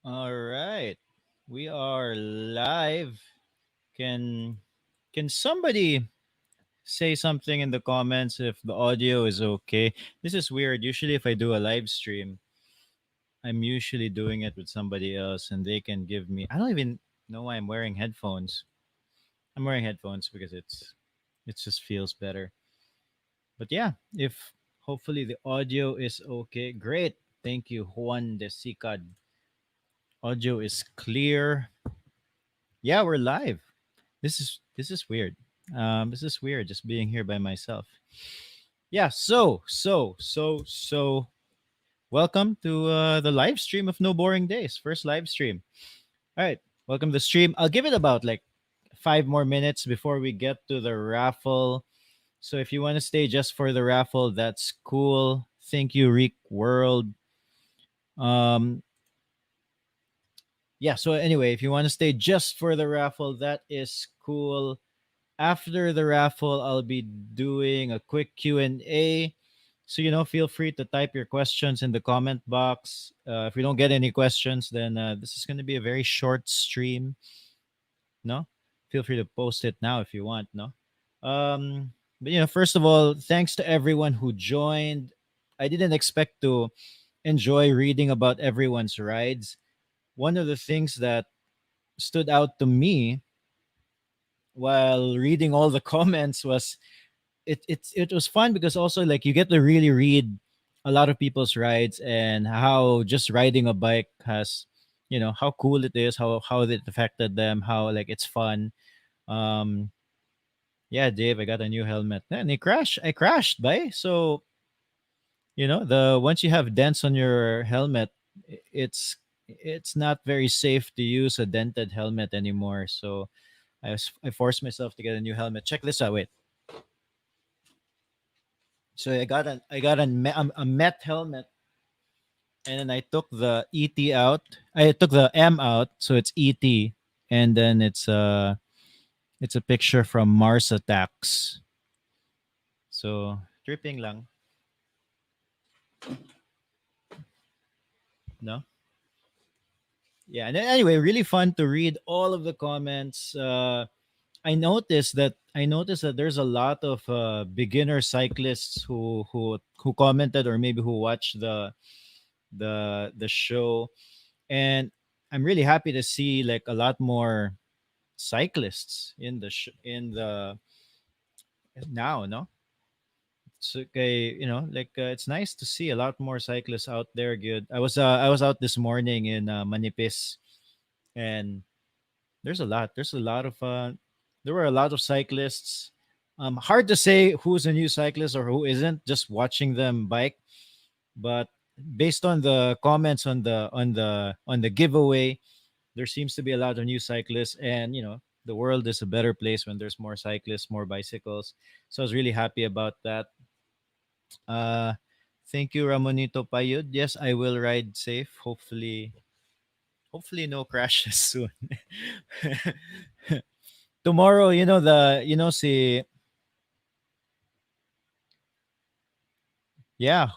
All right. We are live. Can can somebody say something in the comments if the audio is okay? This is weird. Usually if I do a live stream, I'm usually doing it with somebody else and they can give me I don't even know why I'm wearing headphones. I'm wearing headphones because it just feels better. But yeah, if hopefully the audio is okay. Great. Thank you, Juan de Sicad. Audio is clear. Yeah, we're live. This is weird. This is weird just being here by myself. Yeah, so welcome to the live stream of No Boring Days. First live stream. All right. Welcome to the stream. I'll give it about like 5 more minutes before we get to the raffle. So if you want to stay just for the raffle, that's cool. Thank you, Reek World. Um yeah, so anyway, if you want to stay just for the raffle, that is cool. After the raffle, I'll be doing a quick Q&A. So, feel free to type your questions in the comment box. If we don't get any questions, then this is going to be a very short stream. No? Feel free to post it now if you want, no? But, first of all, thanks to everyone who joined. I didn't expect to enjoy reading about everyone's rides. One of the things that stood out to me while reading all the comments was it was fun because also like you get to really read a lot of people's rides and how just riding a bike has how cool it is, how it affected them, how like it's fun. um yeah, Dave, I got a new helmet and I crashed by. So the once you have dents on your helmet, it's not very safe to use a dented helmet anymore. So I forced myself to get a new helmet. Check this out. Wait. So I got a Met helmet, and then I took the ET out. I took the M out, so it's ET, and then it's a picture from Mars Attacks. So tripping lang, no? Yeah. And then anyway, really fun to read all of the comments. I noticed that there's a lot of beginner cyclists who commented or maybe who watched the show, and I'm really happy to see like a lot more cyclists in the now, no. So okay, like it's nice to see a lot more cyclists out there. Good. I was out this morning in Manipis, and there's a lot of there were a lot of cyclists. Hard to say who's a new cyclist or who isn't, just watching them bike. But based on the comments on the giveaway, there seems to be a lot of new cyclists, and the world is a better place when there's more cyclists, more bicycles. So I was really happy about that. uh Thank you, Ramonito Payud. Yes, I will ride safe. Hopefully no crashes soon. Tomorrow, see. Yeah.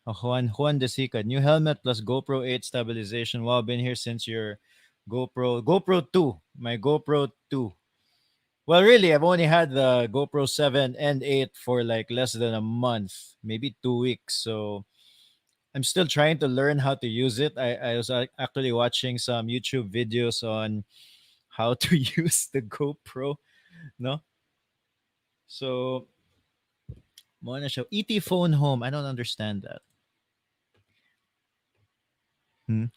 Juan de Sica. New helmet plus GoPro 8 stabilization. Wow, been here since your GoPro 2. My GoPro 2. Well, really, I've only had the GoPro 7 and 8 for like less than a month, maybe 2 weeks. So I'm still trying to learn how to use it. I was actually watching some YouTube videos on how to use the GoPro. No? So, mo na siya. ET phone home. I don't understand that. Hmm.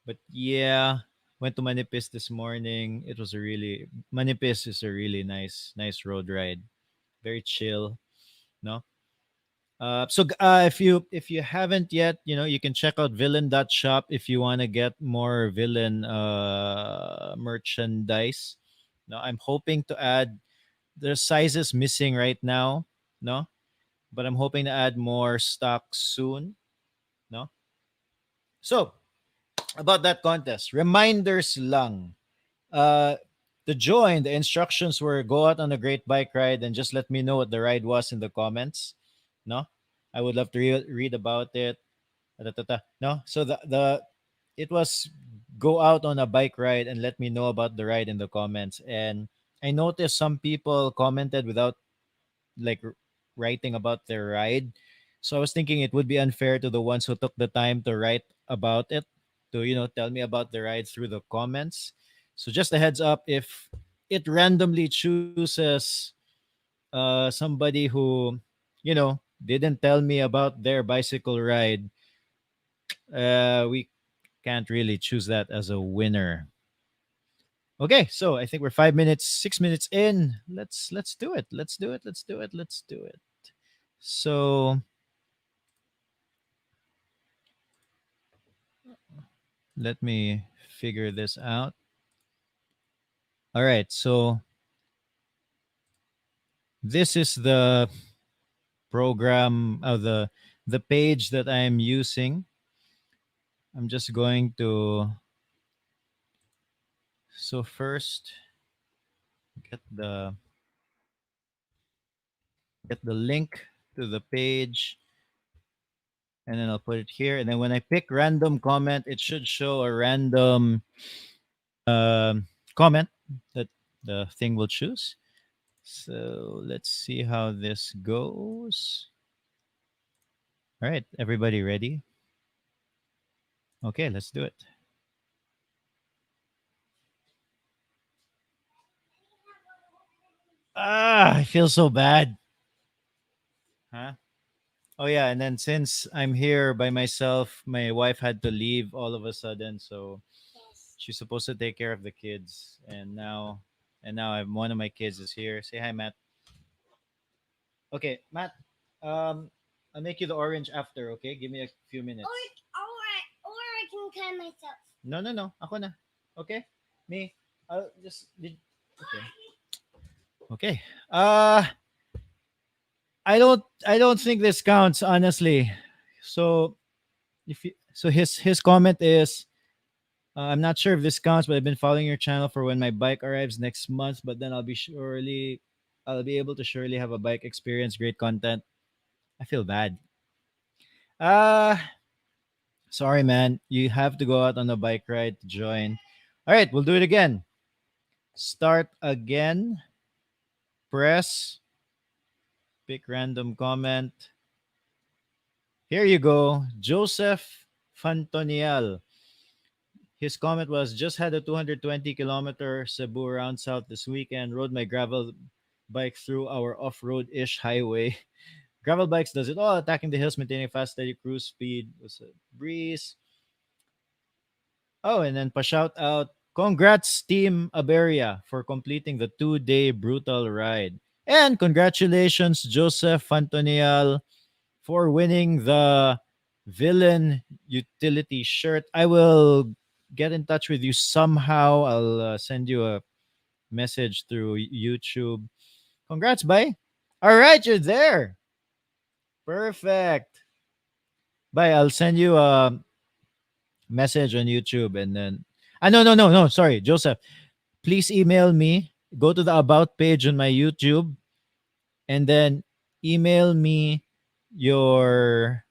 But yeah, went to Manipis this morning. It was a really Manipis is a really nice road ride. Very chill, no? If you haven't yet, you can check out villain.shop if you want to get more villain merchandise. No, I'm hoping to add, there's sizes missing right now, no? But I'm hoping to add more stock soon, no? So, about that contest, reminders lang. Uh, to join, the instructions were go out on a great bike ride and just let me know what the ride was in the comments. No, I would love to read about it. No, so the it was go out on a bike ride and let me know about the ride in the comments. And I noticed some people commented without like writing about their ride. So I was thinking it would be unfair to the ones who took the time to write about it, to tell me about the ride through the comments. So just a heads up, if it randomly chooses somebody who didn't tell me about their bicycle ride, we can't really choose that as a winner. Okay, so I think we're 5 minutes, 6 minutes in. Let's do it. Let's do it. Let's do it. Let's do it. So let me figure this out. All right, so this is the program of the page that I'm using. I'm just going to so first get the get the link to the page, and then I'll put it here. And then when I pick random comment, it should show a random comment that the thing will choose. So let's see how this goes. All right, everybody ready? Okay, let's do it. I feel so bad. Huh? Oh yeah, and then since I'm here by myself, my wife had to leave all of a sudden, so she's supposed to take care of the kids, and now I'm one of my kids is here. Say hi, Matt. Okay, Matt. Um, I'll make you the orange after. Okay, give me a few minutes. Or I can climb myself. No, no, no. Ako na. Okay, me. I'll just. Okay. Okay. I don't think this counts honestly. So his comment is, I'm not sure if this counts, but I've been following your channel for when my bike arrives next month. But then I'll be able to surely have a bike experience. Great content. I feel bad. Uh Sorry, man. You have to go out on a bike ride to join. All right, we'll do it again. Start again. Press. Pick random comment. Here you go. Joseph Fantonial. His comment was, just had a 220-kilometer Cebu round south this weekend. Rode my gravel bike through our off-road-ish highway. Gravel bikes does it all, attacking the hills, maintaining fast, steady cruise speed. Was a breeze. Oh, and then pa shout out, congrats Team Iberia for completing the 2-day brutal ride. And congratulations Joseph Fantonial for winning the villain utility shirt. I will get in touch with you somehow. I'll send you a message through YouTube. Congrats, bye. All right, you're there. Perfect. Bye. I'll send you a message on YouTube and then. No, no, no, no. Sorry, Joseph. Please email me. Go to the about page on my YouTube and then email me your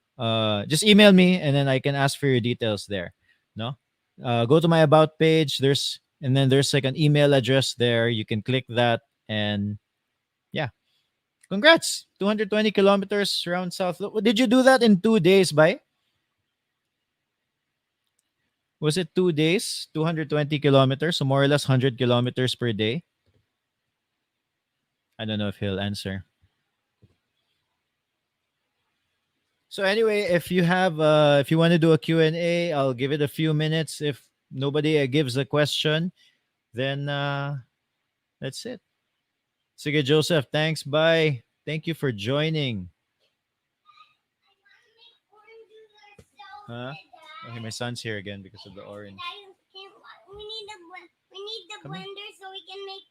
just email me and then I can ask for your details there. No? Go to my about page. There's like an email address there. You can click that and yeah. Congrats. 220 kilometers around South. Did you do that in 2 days, by? Was it 2 days? 220 kilometers, so more or less 100 kilometers per day. I don't know if he'll answer. So anyway, if you want to do a Q&A, I'll give it a few minutes. If nobody gives a question, then that's it. Sige Joseph, thanks. Bye. Thank you for joining. Huh? Okay, my son's here again because of the orange. We need the Come here. blender so we can make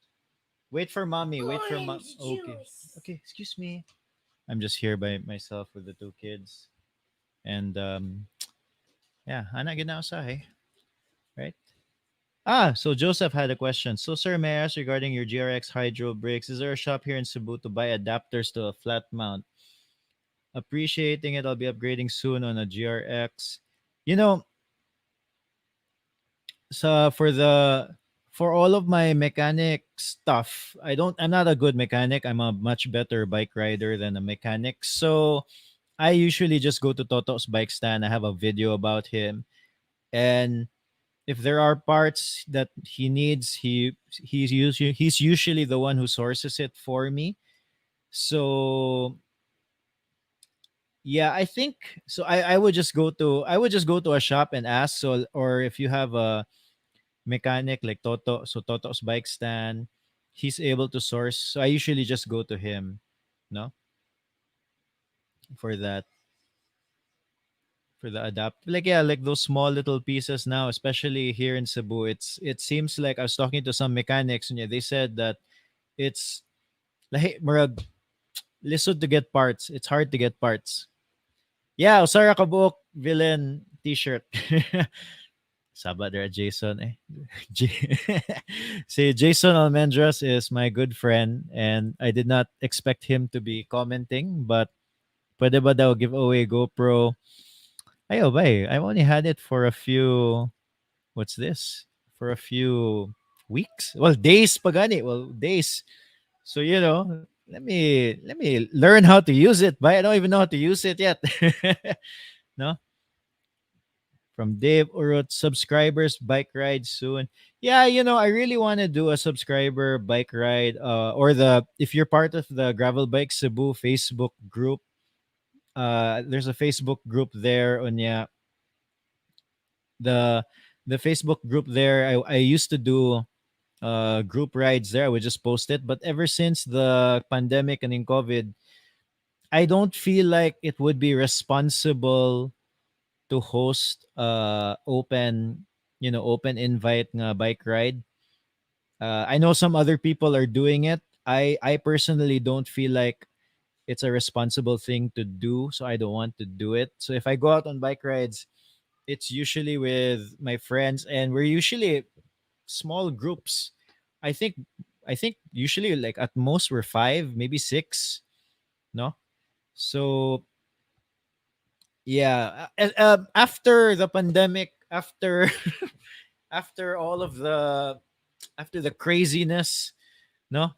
Wait for mommy. Wait for mom. orange Okay. juice. Okay, excuse me. I'm just here by myself with the two kids. And yeah, anak ginausahay, right? So Joseph had a question. So, sir, may I ask regarding your GRX Hydro brakes? Is there a shop here in Cebu to buy adapters to a flat mount? Appreciating it. I'll be upgrading soon on a GRX. You know, so for all of my mechanic stuff, I'm not a good mechanic. I'm a much better bike rider than a mechanic. So I usually just go to Toto's bike stand. I have a video about him, and if there are parts that he needs, he's usually the one who sources it for me. So yeah, I think so. I would just go to a shop and ask. So, or if you have a mechanic like Toto, so Toto's bike stand, he's able to source. So I usually just go to him, no, for that, for the adapt. Like yeah, like those small little pieces now, especially here in Cebu. It seems like I was talking to some mechanics and yeah, they said that it's like murag lisod to get parts. It's hard to get parts. Yeah, Osara Kabuok villain t-shirt. Sabat there, Jason. Eh. J- See, Jason Almendras is my good friend, and I did not expect him to be commenting, but pwede ba daw give away GoPro? Ayo, bay. I've only had it for a few, what's this? For a few weeks? Well, days pagani. Well, days. So, let me learn how to use it, but I don't even know how to use it yet. No? From Dave Urut, subscribers bike ride soon. Yeah, I really want to do a subscriber bike ride. Or if you're part of the Gravel Bike Cebu Facebook group, there's a Facebook group there. On yeah, the the Facebook group there. I used to do group rides there. I would just post it, but ever since the pandemic and in COVID, I don't feel like it would be responsible to host open invite nga bike ride. I know some other people are doing it. I personally don't feel like it's a responsible thing to do, so I don't want to do it. So if I go out on bike rides, it's usually with my friends, and we're usually small groups. I think I think usually like at most we're five, maybe six. No, so yeah. After the pandemic, after all of the after the craziness, no,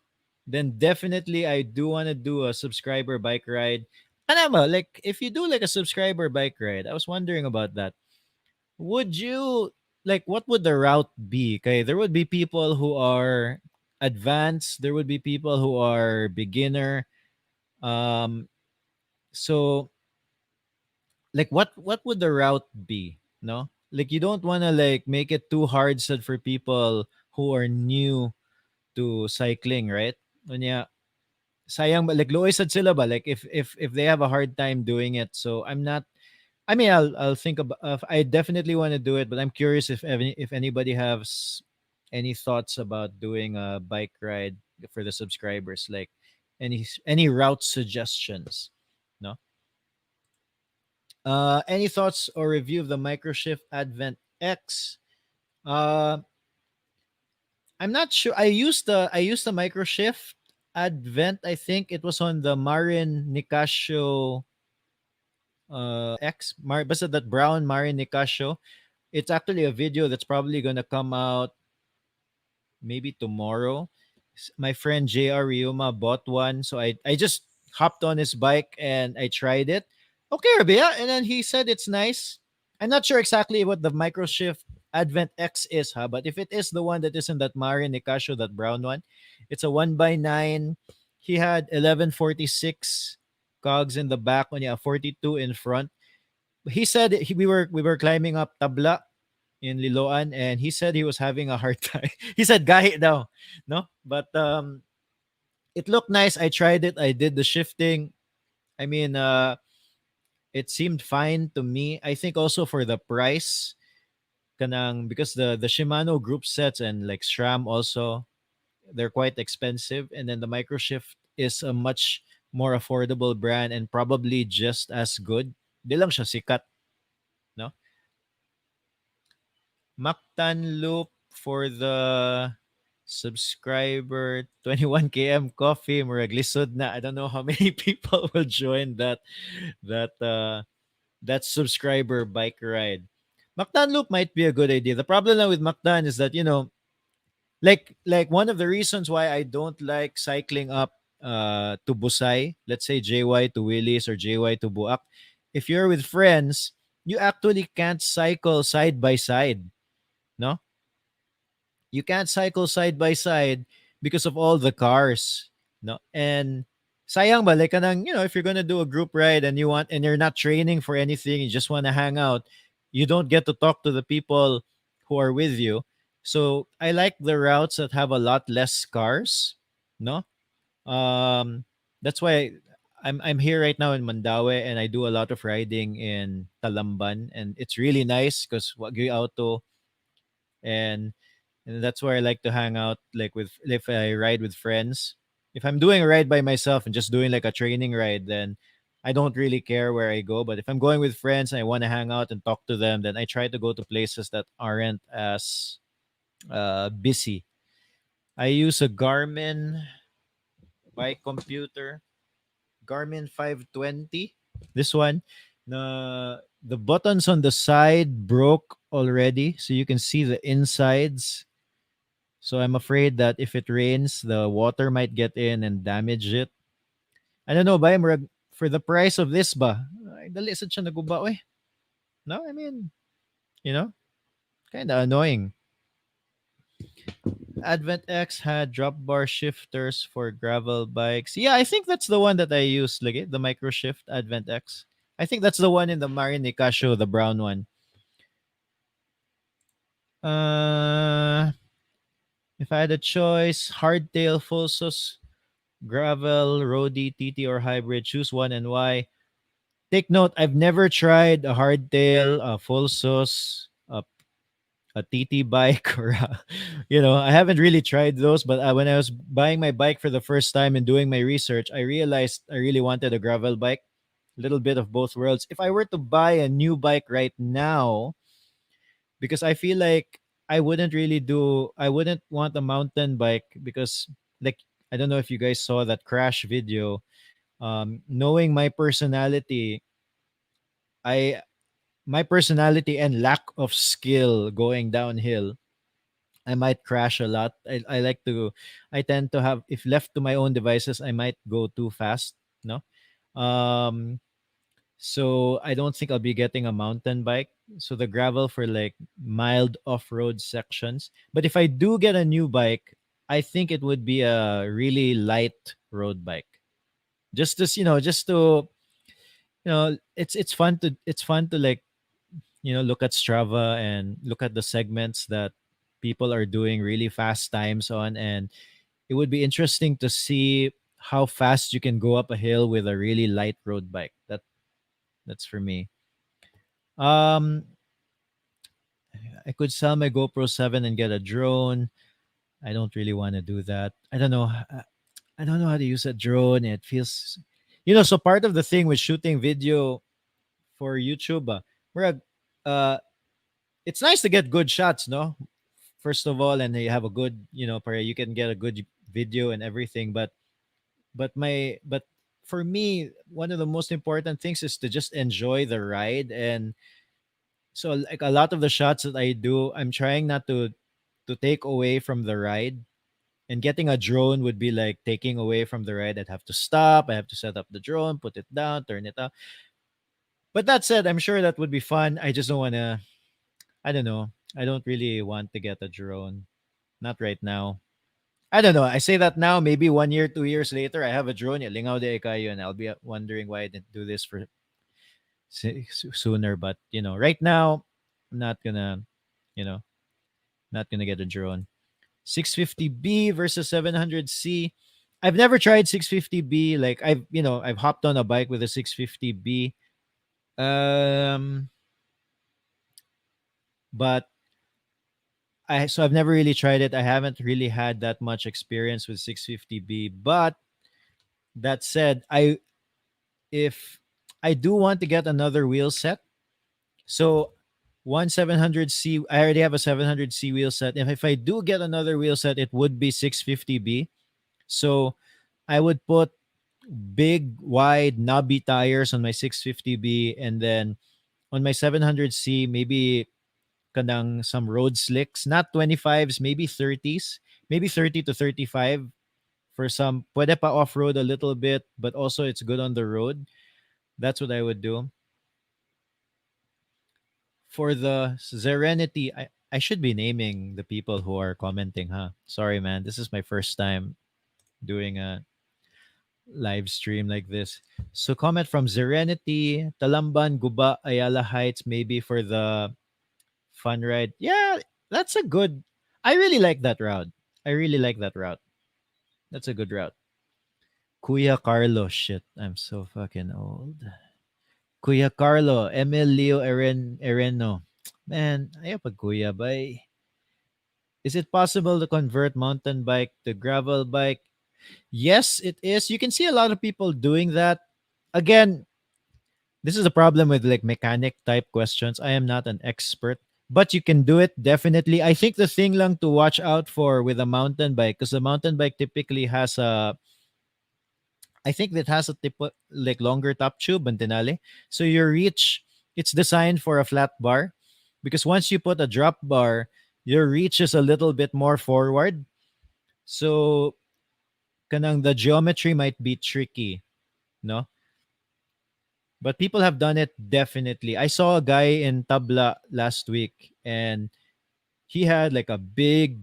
then definitely I do want to do a subscriber bike ride. And like if you do like a subscriber bike ride, I was wondering about that. Would you like what would the route be? Okay, there would be people who are advanced, there would be people who are beginner. Um so like what would the route be? No? Like you don't want to like make it too hard said for people who are new to cycling, right? Unya, sayang ba like low sad sila ba like if they have a hard time doing it. So I'm not I mean I'll think about I definitely want to do it, but I'm curious if anybody has any thoughts about doing a bike ride for the subscribers, like any route suggestions. No? Any thoughts or review of the Microshift Advent X? Uh, I'm not sure. I used the Microshift Advent. I think it was on the Marin Nicasio X. Basta that brown Marin Nicasio. It's actually a video that's probably gonna come out maybe tomorrow. My friend JR Ryuma bought one, so I just hopped on his bike and I tried it. Okay, Rabia, and then he said it's nice. I'm not sure exactly what the Microshift Advent X is, but if it is the one that is in that Marin Nicasio, that brown one, it's a 1x9. He had 1146 cogs in the back, when you have 42 in front. He said we were climbing up Tabla in Liloan, and he said he was having a hard time. He said gahi daw, no? But it looked nice. I tried it. I did the shifting. I mean, it seemed fine to me. I think also for the price, kanang because the Shimano group sets and like SRAM also, they're quite expensive, and then the Microshift is a much more affordable brand and probably just as good. Di lang siya sikat, no? Mactan Loop for the subscriber 21 km coffee murag lisod na. I don't know how many people will join that that subscriber bike ride. Mactan loop might be a good idea. The problem now with Mactan is that, like one of the reasons why I don't like cycling up to Busay, let's say JY to Willis or JY to Buak, if you're with friends, you actually can't cycle side by side, no? You can't cycle side by side because of all the cars, no? And sayang ba like kanang, if you're going to do a group ride and you're not training for anything, you just want to hang out, you don't get to talk to the people who are with you. So I like the routes that have a lot less cars, no? Um that's why I'm here right now in Mandaue, and I do a lot of riding in Talamban, and it's really nice because Wagyu Auto, and that's where I like to hang out, like with if I ride with friends. If I'm doing a ride by myself and just doing like a training ride, then I don't really care where I go. But if I'm going with friends and I want to hang out and talk to them, then I try to go to places that aren't as busy. I use a Garmin bike computer, Garmin 520. This one, the buttons on the side broke already, so you can see the insides. So I'm afraid that if it rains, the water might get in and damage it. I don't know, ba? For the price of this ba? Ay, dali sad siya naguba, eh. No, I mean, you know, kind of annoying. Advent X had drop bar shifters for gravel bikes. Yeah, I think that's the one that I used, like the micro shift Advent X. I think that's the one in the Marinica show, the brown one. Uh, if I had a choice, hardtail, full sus, gravel, roadie, TT, or hybrid, choose one and why. Take note, I've never tried a hardtail, a full sus, a TT bike, or I haven't really tried those. But when I was buying my bike for the first time and doing my research, I realized I really wanted a gravel bike, a little bit of both worlds. If I were to buy a new bike right now, because I feel like I wouldn't want a mountain bike because, like, I don't know if you guys saw that crash video. Knowing I my personality and lack of skill going downhill, I might crash a lot. I tend to have, if left to my own devices, I might go too fast. No, um, so I don't think I'll be getting a mountain bike. So the gravel for like mild off-road sections. But if I do get a new bike, I think it would be a really light road bike. Just to it's fun to like look at Strava and look at the segments that people are doing really fast times on, and it would be interesting to see how fast you can go up a hill with a really light road bike. That's for me. um I could sell my GoPro 7 and get a drone. I don't really want to do that. I don't know how to use a drone. It feels, so part of the thing with shooting video for YouTube, we're it's nice to get good shots, no? First of all, and you have a good, you can get a good video and everything. But for me, one of the most important things is to just enjoy the ride. And so, like, a lot of the shots that I do, I'm trying not to take away from the ride. And getting a drone would be like taking away from the ride. I'd have to stop. I have to set up the drone, put it down, turn it up. But that said, I'm sure that would be fun. I just don't want to. I don't know. I don't really want to get a drone. Not right now. I don't know. I say that now. Maybe 1 year, 2 years later, I have a drone. Yeah, lingaw de kayo, and I'll be wondering why I didn't do this for sooner. But right now, I'm not gonna, you know, not gonna get a drone. 650B versus 700C. I've never tried 650B. Like I've hopped on a bike with a 650B. Um, but I've never really tried it. I haven't really had that much experience with 650B. But that said, if I do want to get another wheel set, so one 700C, I already have a 700C wheel set. And if I do get another wheel set, it would be 650B. So I would put big, wide, knobby tires on my 650B, and then on my 700C, maybe kanang some road slicks, not 25s, maybe 30s, maybe 30 to 35 for some. Pwede pa off-road a little bit, but also it's good on the road. That's what I would do. For the Serenity, I should be naming the people who are commenting, huh? Sorry, man. This is my first time doing a live stream like this. So comment from Serenity, Talamban, Guba, Ayala Heights, maybe for the fun ride. Yeah, that's a good. I really like that route. I really like that route. That's a good route. Kuya Carlo, shit, I'm so fucking old. Kuya Carlo, Emilio Ereno. Man, ayaw pag kuya, bay. Is it possible to convert mountain bike to gravel bike? Yes, it is. You can see a lot of people doing that. Again, this is a problem with like mechanic type questions. I am not an expert, but you can do it definitely. I think the thing lang to watch out for with a mountain bike, because the mountain bike typically has a, I think that has a like longer top tube and denali. So your reach, it's designed for a flat bar, because once you put a drop bar, your reach is a little bit more forward. So kanang the geometry might be tricky, no? But people have done it definitely. I saw a guy in Tabla last week, and he had like a big,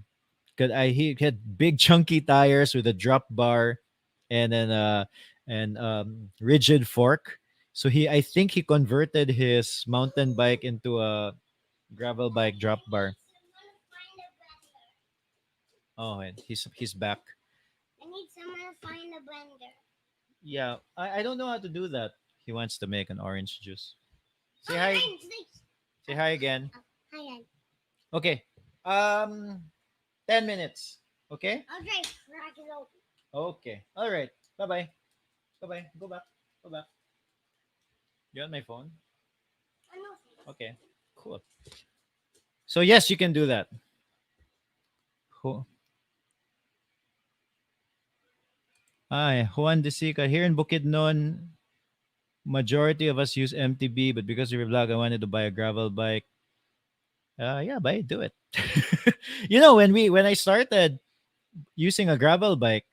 he had big chunky tires with a drop bar, and then and rigid fork. So I think he converted his mountain bike into a gravel bike drop bar. Oh, and he's back. I need someone to find a blender. Yeah, I don't know how to do that. He wants to make an orange juice. Say Oh, hi. thanks. Say hi again. Oh, hi, guys. Okay. Um, 10 minutes. Okay. I'll try crack it open. Okay. All right. Bye bye. Bye bye. Go back. Go back. You on my phone? I know. Okay. Cool. So yes, you can do that. Who? Hi, Juan de Sica here in Bukidnon. Majority of us use MTB, but because of your vlog, I wanted to buy a gravel bike. Yeah, buy it, do it. When I started using a gravel bike,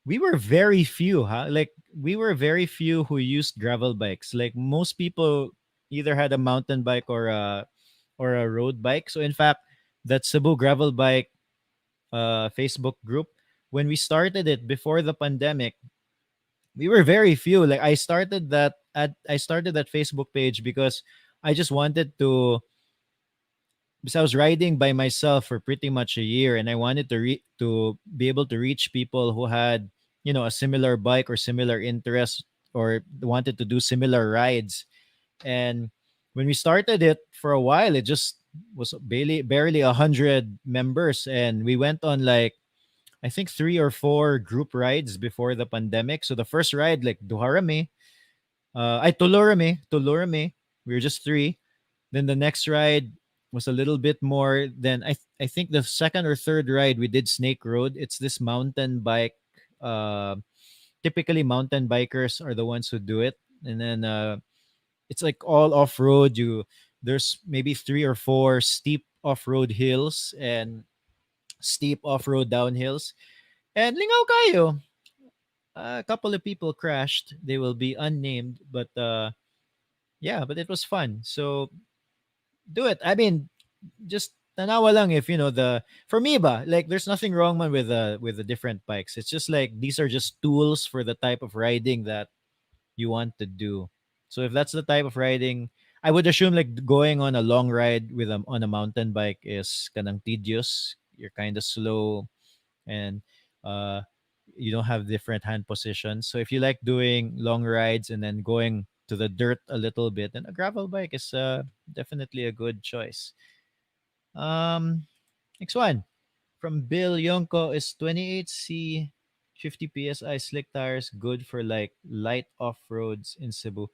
we were very few, huh? Like we were very few who used gravel bikes. Like most people either had a mountain bike or a road bike. So in fact, that Cebu gravel bike Facebook group, when we started it before the pandemic, we were very few. Like I started that Facebook page because I just wanted to, because I was riding by myself for pretty much a year, and I wanted to be able to reach people who had, a similar bike or similar interest, or wanted to do similar rides. And when we started it, for a while, it just was barely 100 members, and we went on like, I think, 3 or 4 group rides before the pandemic. So the first ride, like Duharame, I Tulurame, we were just three. Then the next ride was a little bit more. Then I think the second or third ride we did Snake Road. It's this mountain bike. Uh, Typically, mountain bikers are the ones who do it, and then it's like all off road. There's maybe 3 or 4 steep off road hills and steep off road downhills. And lingaw kayo. A couple of people crashed. They will be unnamed, but yeah, but it was fun. So do it. I mean, just tanawa lang if the for me ba, like there's nothing wrong man with the different bikes. It's just like these are just tools for the type of riding that you want to do. So if that's the type of riding, I would assume like going on a long ride on a mountain bike is kanang tedious. You're kind of slow, and uh you don't have different hand positions. So if you like doing long rides and then going to the dirt a little bit, then a gravel bike is definitely a good choice. Um, Next one from Bill Yonko: is 28C 50 psi slick tires good for like light off roads in Cebu?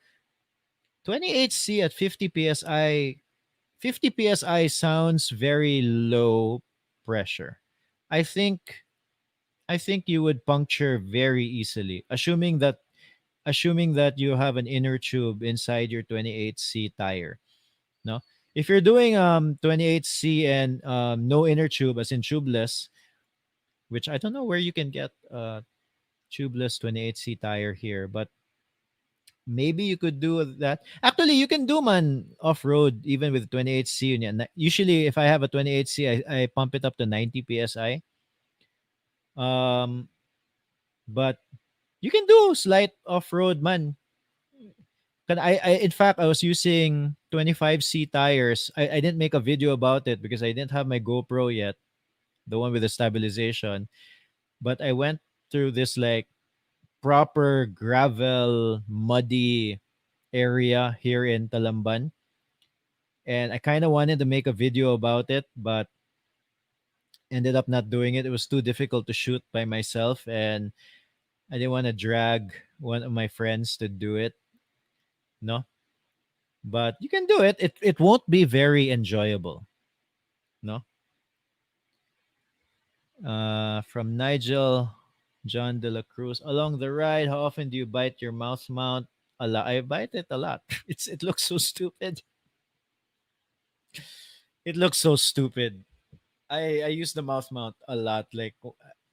28C at 50 psi. 50 psi sounds very low pressure. I think I think you would puncture very easily, assuming that you have an inner tube inside your 28C tire. No, If you're doing 28C and no inner tube, as in tubeless, which I don't know where you can get tubeless 28C tire here, but maybe you could do that. Actually, you can do man off road even with 28C. Usually, if I have a 28C, I pump it up to 90 psi. Um, but you can do slight off road, man. In fact, I was using 25C tires. I didn't make a video about it because I didn't have my GoPro yet, the one with the stabilization. But I went through this like proper gravel, muddy area here in Talamban. And I kind of wanted to make a video about it, but ended up not doing it. It was too difficult to shoot by myself, and I didn't want to drag one of my friends to do it. No, but you can do it. It won't be very enjoyable. No. From Nigel John de la Cruz. Along the ride, how often do you bite your mouth mount? A lot. I bite it a lot. It looks so stupid. It looks so stupid. I use the mouth mount a lot. Like,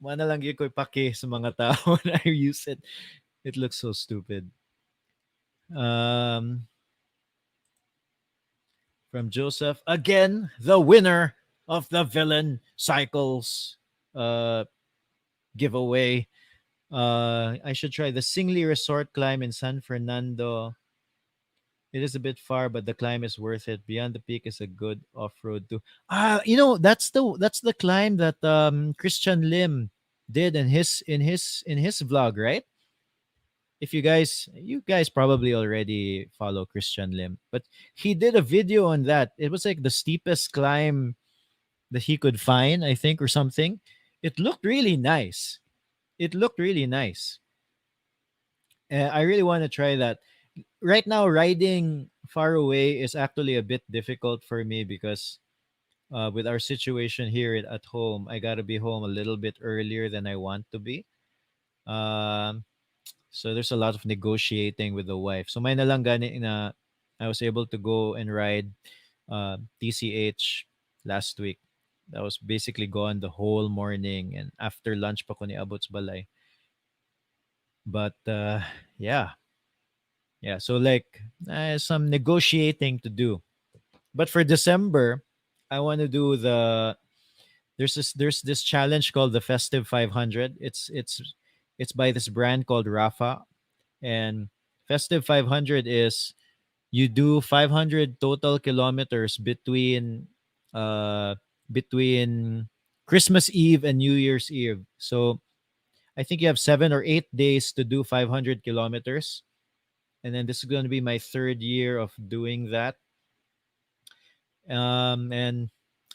mana lang yun ko ipake sa mga tao when I use it. It looks so stupid. Um, from Joseph. Again, the winner of the villain cycles giveaway. I should try the Singly Resort climb in San Fernando. It is a bit far, but the climb is worth it. Beyond the Peak is a good off-road too. That's the climb that Christian Lim did in his vlog, right? If you guys probably already follow Christian Lim, but he did a video on that. It was like the steepest climb that he could find, I think, or something. It looked really nice. It looked really nice. I really want to try that. Right now, riding far away is actually a bit difficult for me because with our situation here at home, I gotta be home a little bit earlier than I want to be. Um, so there's a lot of negotiating with the wife. So may na lang gani na I was able to go and ride TCH last week. That was basically gone the whole morning and after lunch pa ko ni abots balay. But yeah, yeah. So like some negotiating to do. But for December, I want to do there's this challenge called the Festive 500. It's by this brand called Rafa, and Festive 500 is you do 500 total kilometers uh between Christmas Eve and New Year's Eve. So I think you have 7 or 8 days to do 500 kilometers, and then this is going to be my third year of doing that. And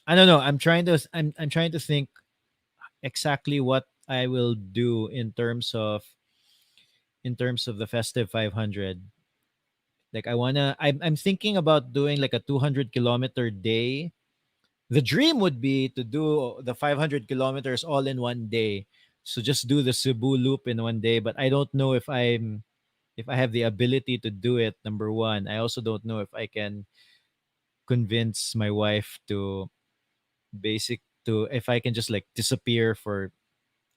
I don't know. I'm trying to think exactly what I will do in terms of the Festive 500. Like I'm thinking about doing like a 200-kilometer day. The dream would be to do the 500 kilometers all in one day. So just do the Cebu loop in one day, but I don't know if I have the ability to do it. Number one, I also don't know if I can convince my wife to if I can just like disappear for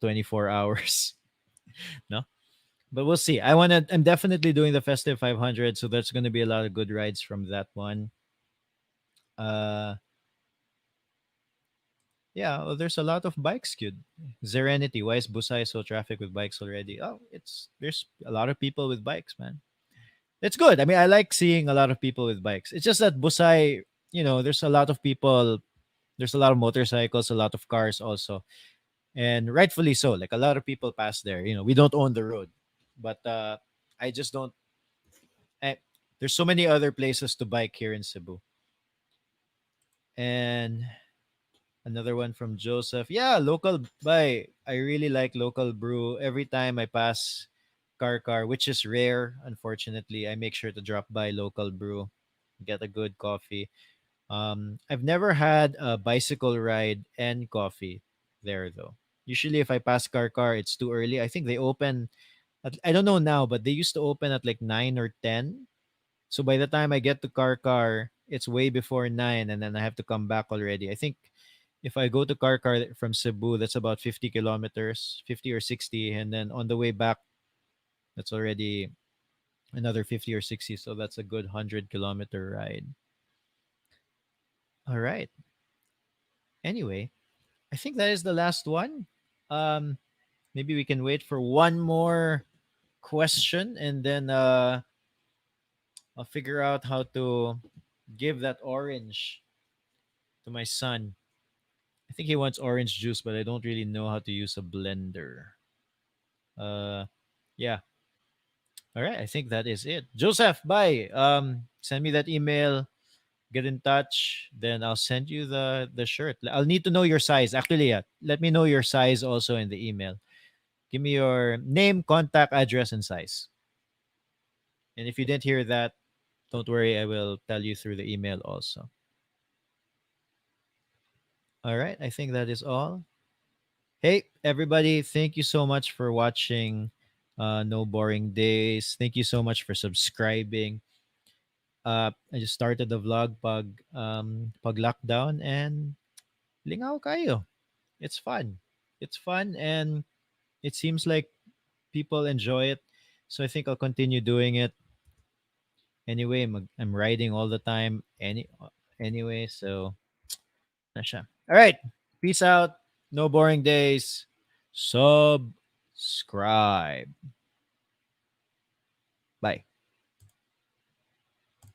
24 hours. No, but we'll see. I'm definitely doing the Festive 500, so there's going to be a lot of good rides from that one. Uh, yeah, well, there's a lot of bikes, kid. Serenity. Why is Busai so traffic with bikes already? Oh, there's a lot of people with bikes, man. It's good. I mean, I like seeing a lot of people with bikes. It's just that Busai, there's a lot of people. There's a lot of motorcycles, a lot of cars also, and rightfully so. Like a lot of people pass there. We don't own the road, but I just don't. There's so many other places to bike here in Cebu. And another one from Joseph. Yeah, local buy. I really like local brew. Every time I pass Car, which is rare, unfortunately, I make sure to drop by local brew, get a good coffee. I've never had a bicycle ride and coffee there though. Usually, if I pass Car, it's too early. I think they open. I don't know now, but they used to open at like 9 or 10. So by the time I get to Car, it's way before 9, and then I have to come back already. I think if I go to Karkar from Cebu, that's about 50 kilometers, 50 or 60, and then on the way back, that's already another 50 or 60. So that's a good 100-kilometer ride. All right. Anyway, I think that is the last one. Um, Maybe we can wait for one more question, and then I'll figure out how to give that orange to my son. I think he wants orange juice, but I don't really know how to use a blender. Uh, yeah. All right. I think that is it. Joseph, bye. Send me that email. Get in touch. Then I'll send you the shirt. I'll need to know your size. Actually, yeah. Let me know your size also in the email. Give me your name, contact, address, and size. And if you didn't hear that, don't worry. I will tell you through the email also. All right. I think that is all. Hey, everybody. Thank you so much for watching No Boring Days. Thank you so much for subscribing. I just started the vlog pag lockdown, and lingaw kayo. It's fun. It's fun, and it seems like people enjoy it. So I think I'll continue doing it anyway. I'm riding all the time anyway, so na siya. All right. Peace out. No boring days. Subscribe. Bye.